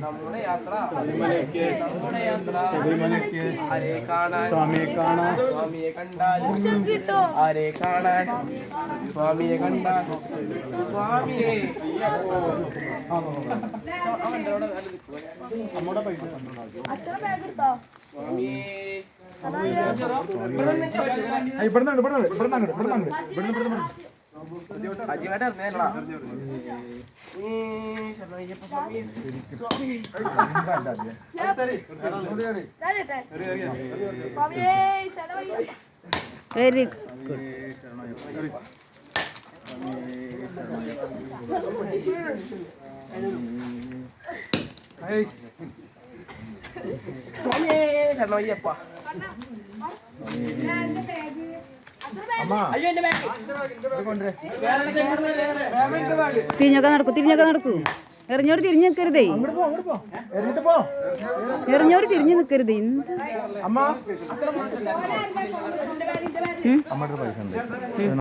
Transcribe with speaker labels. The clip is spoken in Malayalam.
Speaker 1: നമ്മുടെ യാത്ര ആരെ കാണാൻ സ്വാമിയെ കണ്ടാൽ ആരെ കാണാൻ സ്വാമിയെ കണ്ടാൽ സ്വാമിയെ
Speaker 2: വെരി
Speaker 1: ശരണയ്യപ്പ
Speaker 2: തിരിഞ്ഞൊക്കെ നടക്കൂ എറിഞ്ഞോട് തിരിഞ്ഞു നിൽക്കരുതേ എറിഞ്ഞോട് തിരിഞ്ഞു നിൽക്കരുതേ
Speaker 3: അമ്മ